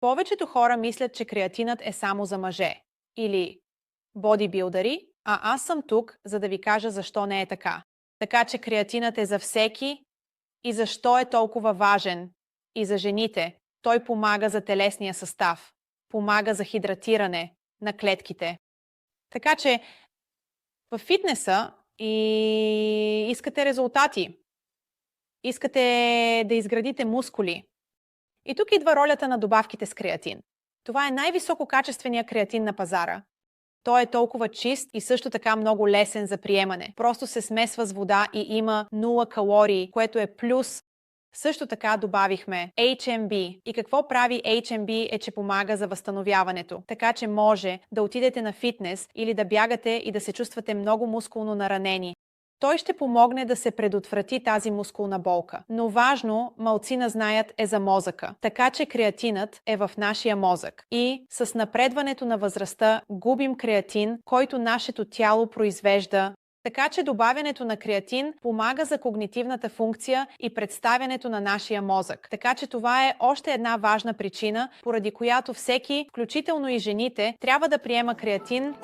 Повечето хора мислят, че креатинът е само за мъже или бодибилдъри, а аз съм тук, за да ви кажа защо не е така. Така че креатинът е за всеки и защо е толкова важен и за жените. Той помага за телесния състав, помага за хидратиране на клетките. Така че в фитнеса и искате резултати, искате да изградите мускули. И тук идва ролята на добавките с креатин. Това е най-висококачественият креатин на пазара. Той е толкова чист и също така много лесен за приемане. Просто се смесва с вода и има 0 калории, което е плюс. Също така добавихме HMB. И какво прави HMB е, че помага за възстановяването. Така че може да отидете на фитнес или да бягате и да се чувствате много мускулно наранени. Той ще помогне да се предотврати тази мускулна болка. Но важно, малцина знаят, е за мозъка. Така че креатинът е в нашия мозък. И с напредването на възрастта губим креатин, който нашето тяло произвежда. Така че добавянето на креатин помага за когнитивната функция и представянето на нашия мозък. Така че това е още една важна причина, поради която всеки, включително и жените, трябва да приема креатин